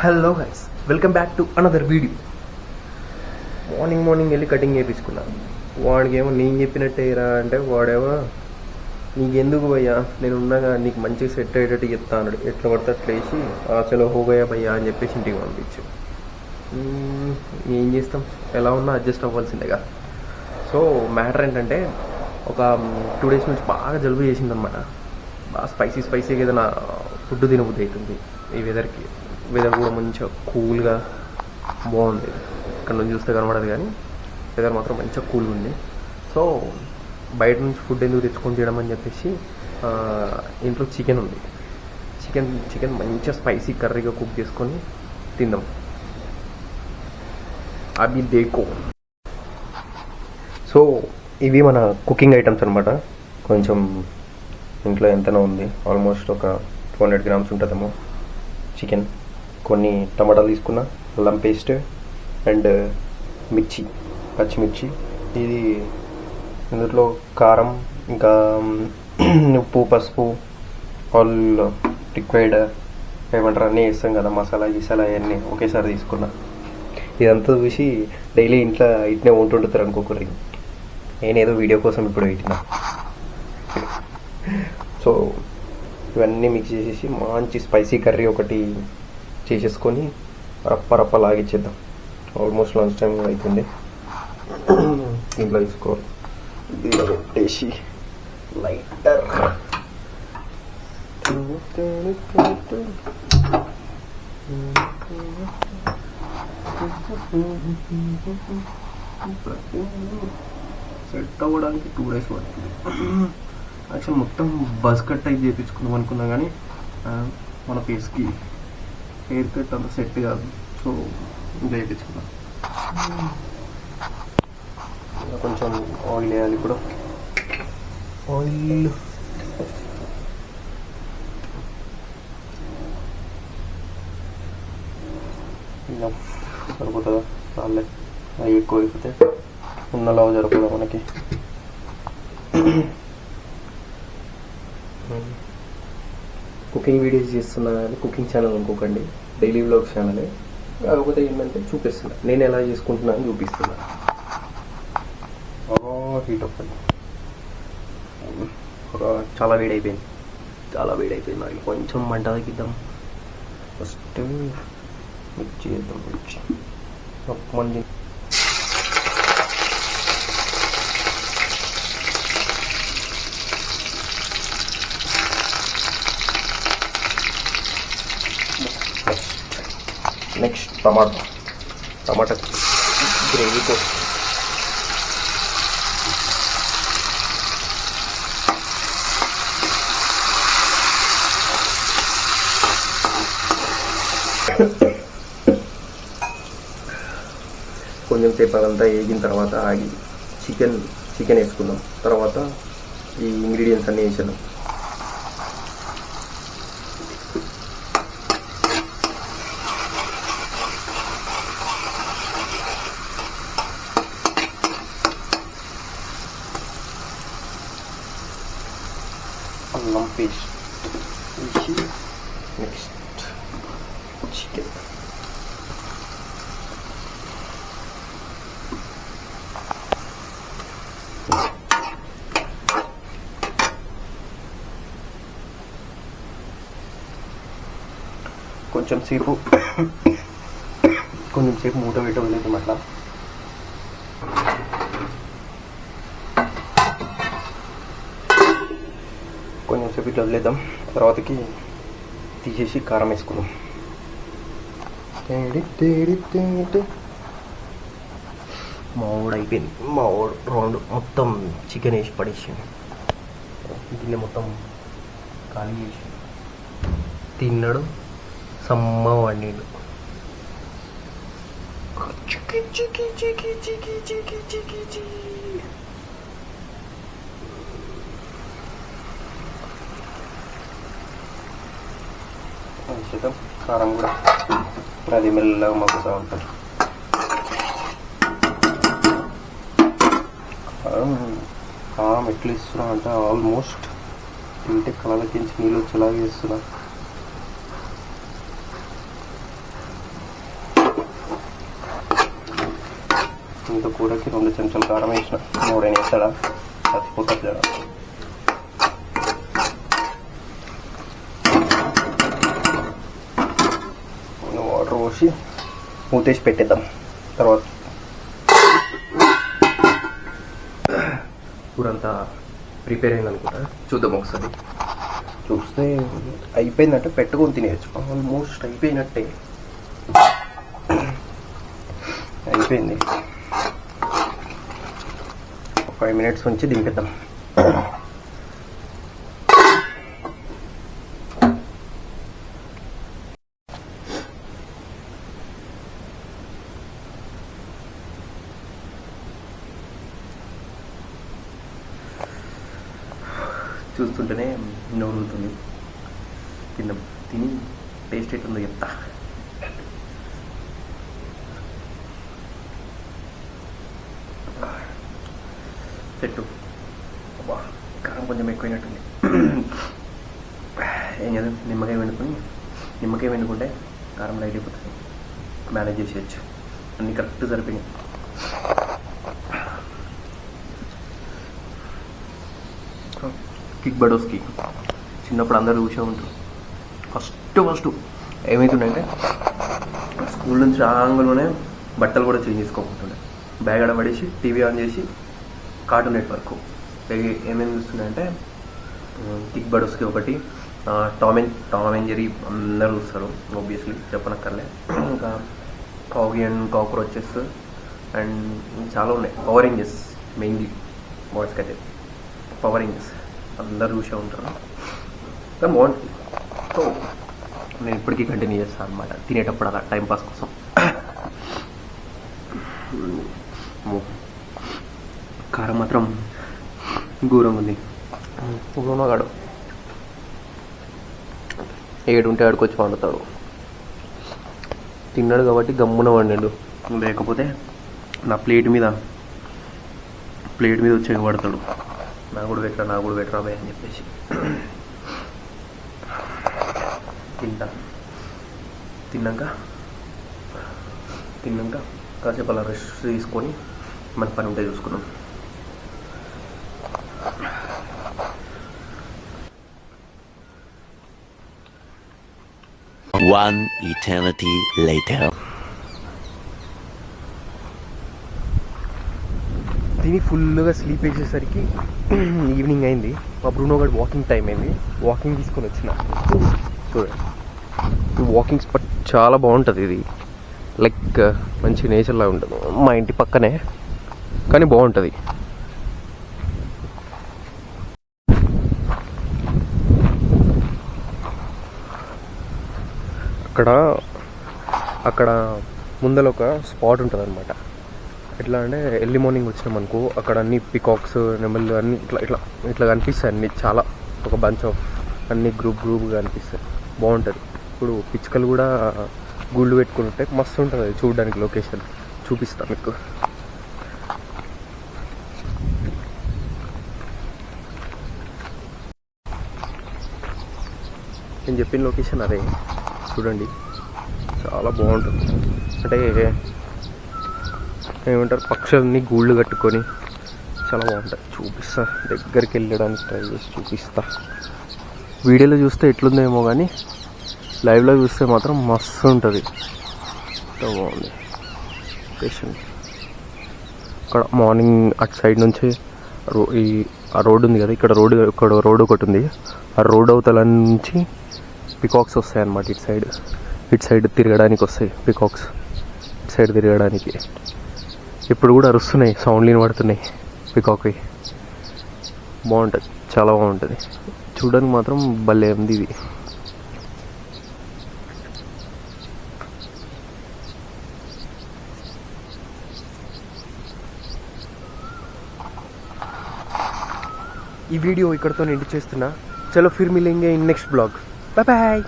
Hello guys, welcome back to another video. Morning వెళ్ళి cutting చేయించుకున్నాను. వాడికేమో నేను చెప్పినట్టే రా అంటే వాడేమో నీకెందుకు భయ్యా, నేను ఉన్నాగా, నీకు మంచిగా సెట్ అయ్యేటట్టు చెప్తా అన్నాడు. ఎట్లా పడితే అట్లా వేసి చలో హోగయా భయ్యా అని చెప్పేసి ఇంటికి పంపించు. ఏం చేస్తాం, ఎలా ఉన్నా అడ్జస్ట్ అవ్వాల్సిందేగా. సో మ్యాటర్ ఏంటంటే, ఒక 2 days నుంచి బాగా జలుబు చేసిందనమాట. బాగా స్పైసీగా ఏదైనా ఫుడ్ తినబుద్ధి అవుతుంది. ఈ వెదర్ కూడా మంచిగా కూల్గా బాగుంది. ఇక్కడ నుంచి చూస్తే కనబడదు కానీ వెదర్ మాత్రం మంచిగా కూల్గా ఉంది. సో బయట నుంచి ఫుడ్ ఎందుకు తెచ్చుకొని తినడం అని చెప్పేసి ఇంట్లో చికెన్ ఉంది. చికెన్ మంచిగా స్పైసీ కర్రీగా కుక్ చేసుకొని తిందాం. అవి దేకో. సో ఇవి మన కుకింగ్ ఐటమ్స్ అనమాట. కొంచెం ఇంట్లో ఎంతనో ఉంది, ఆల్మోస్ట్ ఒక 200 grams ఉంటుందేమో చికెన్. కొన్ని టమాటాలు తీసుకున్నా, అల్లం పేస్ట్ అండ్ పచ్చిమిర్చి. ఇది ఇందులో కారం, ఇంకా ఉప్పు, పసుపు, ఆల్ లిక్విడ్ ఏమంటారు అన్నీ వేస్తాం కదా, మసాలా అవన్నీ ఒకేసారి తీసుకున్నా. ఇదంతా చూసి డైలీ ఇంట్లో ఇట్నే ఉంటుంటారు అనుకోకూడదు. నేనేదో వీడియో కోసం ఇప్పుడు పెట్టినా. సో ఇవన్నీ మిక్స్ చేసేసి మంచి స్పైసీ కర్రీ ఒకటి చేసేసుకొని రప్ప లాగిచ్చేద్దాం. ఆల్మోస్ట్ లంచ్ టైం అవుతుంది. ఇంట్లో తీసుకోవాలి. దీనిలో పెట్టేసి లైటర్ సెట్ అవ్వడానికి 2 days పడుతుంది. యాక్చువల్ మొత్తం బజ్ కట్ టైప్ చేయించుకుందాం అనుకున్నా కానీ మన ఫేస్కి హెయిర్ కట్ అంత సెట్ కాదు. సో ఇంకా చేయించుకున్నాం. కొంచెం ఆయిల్ వేయాలి. ఇప్పుడు ఆయిల్ సరిపోతుందా? చాలే, అవి ఎక్కువ అయిపోతే ఉన్నలాగా జరగదు మనకి. కుకింగ్ వీడియోస్ చేస్తున్నా కానీ కుకింగ్ ఛానల్ అనుకోకండి, డైలీ వ్లాగ్స్ ఛానలే. కాకపోతే ఏంటంటే చూపిస్తున్నా, నేను ఎలా చేసుకుంటున్నా అని చూపిస్తున్నా. హీట్ ఒక్కటి చాలా వేడైపోయింది. మరి కొంచెం మంట తగ్గిద్దాం. ఫస్ట్ మిర్చి వేద్దాం. మంచి నెక్స్ట్ టమాటా గ్రేవీ కోసం కొంచెం సేపు అదంతా వేగిన తర్వాత ఆగి చికెన్ వేసుకుందాం. తర్వాత ఈ ఇంగ్రీడియంట్స్ అన్నీ వేసాను. అల్లం పేస్ట్ వేసి నెక్స్ట్ చికెన్. కొంచెం సేపు మూత పెట్టలేదు అట్లా. కొంచెం సేపు ఇట్లా వదిలేద్దాం. తర్వాతకి తీసేసి కారం వేసుకుందాం. అయిపోయింది. రౌండ్ మొత్తం చికెన్ వేసి పడేసాను. దీన్ని మొత్తం ఖాళీ చేసి తిన్నాడు. సమ్మ వండిడు. కారం కూడా అది మెల్లగా మగ్గుతూ ఉంటుంది. కారం ఎట్లా ఇస్తున్నా అంటే ఆల్మోస్ట్ తింటే కళ్ళకించి నీళ్ళు వచ్చేలాగా ఇస్తున్నా. ఇంత కూరకి 2 చెంచాలు కారం వేసిన. ఎవడైనా వేస్తాడా? చచ్చిపోతుంది కదా. వాటర్ పోసి మూతేసి పెట్టేద్దాం. తర్వాత కూర అంతా ప్రిపేర్ అయింది అనుకుంటా, చూద్దాం ఒకసారి. చూస్తే అయిపోయిందంటే పెట్టుకొని తినేయచ్చు. ఆల్మోస్ట్ అయిపోయినట్టే, అయిపోయింది. 5 minutes నుంచి దింపేద్దాం. చూస్తుంటేనే నోరుతుంది. తిన్నాం. తిని టేస్ట్ ఎట్లుందో చెప్తా. చెట్టు అబ్బా, కారం కొంచెం ఎక్కువైనట్టుంది. ఏం కదా, నిమ్మకాయ వండుకుంటే కారం లైట్ అయిపోతుంది. మేనేజ్ చేసేయచ్చు. అన్నీ కరెక్ట్ సరిపోయినాయి. కిక్ బడోస్కి చిన్నప్పుడు అందరూ చూసే ఉంటారు. ఫస్ట్ ఏమవుతుందంటే స్కూల్ నుంచి రాగానే బట్టలు కూడా చేంజ్ చేసుకోకుంటుండే. బ్యాగ్ అడ పడేసి టీవీ ఆన్ చేసి కార్టూన్ నెట్వర్క్ ఏమేమి చూస్తుండే, కిక్ బడోస్కి ఒకటి, టామ్ అండ్ జెర్రీ అందరూ చూస్తారు ఆబ్వియస్లీ, చెప్పనక్కర్లే. ఇంకా కాగి అండ్ కాక్రోచెస్ అండ్ చాలా ఉన్నాయి. పవర్ రేంజర్స్ మెయిన్లీ బాయ్స్కి అయితే పవర్ రేంజర్స్ అందరూ చూసే ఉంటారు. కానీ బాగుంటుంది. సో నేను ఇప్పటికీ కంటిన్యూ చేస్తాను అనమాట తినేటప్పుడు అలా టైంపాస్ కోసం. కారం మాత్రం ఘోరంగా ఉంది. ఊరుగాడు ఏడుంటే ఆడుకొచ్చి వండుతాడు. తిన్నాడు కాబట్టి గమ్మున వండాడు, లేకపోతే నా ప్లేట్ మీద వచ్చి పడతాడు. నా కూడా పెట్టరా భయ అని చెప్పేసి. తిన్నాక కాసేపు అలా రెస్ట్ తీసుకొని మన పని ఉంటే చూసుకున్నాం. One eternity later. తిని ఫుల్గా స్లీప్ వేసేసరికి ఈవినింగ్ అయింది. మా బ్రూనో గారు వాకింగ్ టైం అయింది. వాకింగ్ తీసుకొని వచ్చిన. చూడండి, వాకింగ్ స్పాట్ చాలా బాగుంటుంది. ఇది లైక్ మంచి నేచర్లా ఉంటుంది. మా ఇంటి పక్కనే, కానీ బాగుంటుంది. అక్కడ ముందర ఒక స్పాట్ ఉంటుంది అనమాట. ఎట్లా అంటే ఎర్లీ మార్నింగ్ వచ్చినామనుకో అక్కడ అన్ని పికాక్స్, నెమళ్ళు అన్నీ ఇట్లా కనిపిస్తాయి. అన్ని చాలా ఒక బంచ్ ఆఫ్ అన్ని గ్రూప్గా కనిపిస్తాయి. బాగుంటుంది. ఇప్పుడు పిచ్చుకలు కూడా గూళ్ళు పెట్టుకుని ఉంటాయి. మస్తు ఉంటుంది అది చూడడానికి. లొకేషన్ చూపిస్తాను మీకు. నేను చెప్పిన లొకేషన్ అదే. చూడండి, చాలా బాగుంటుంది. అంటే ఏమంటారు, పక్షులన్నీ గూళ్ళు కట్టుకొని చాలా బాగుంటుంది. చూపిస్తా, దగ్గరికి వెళ్ళడానికి ట్రై చేసి చూపిస్తా. వీడియోలో చూస్తే ఎట్లుందేమో కానీ లైవ్లో చూస్తే మాత్రం మస్తు ఉంటుంది. బాగుంది లొకేషన్. ఇక్కడ మార్నింగ్ అటు సైడ్ నుంచి ఆ రోడ్డు ఉంది కదా, ఇక్కడ రోడ్డు ఒకటి ఉంది. ఆ రోడ్ అవతల నుంచి పికాక్స్ వస్తాయి అన్నమాట. ఇటు సైడ్ తిరగడానికి వస్తాయి పికాక్స్. ఇటు సైడ్ తిరగడానికి ఇప్పుడు కూడా అరుస్తున్నాయి, సౌండ్లు వినబడుతున్నాయి పికాక్వి. బాగుంటుంది, చాలా బాగుంటుంది. చూడడానికి మాత్రం భలే ఉంది ఇది. ఈ వీడియో ఇక్కడితో ఎండ్ చేస్తున్నా. చలో ఫిర్ మిలేంగే in next blog. Bye bye.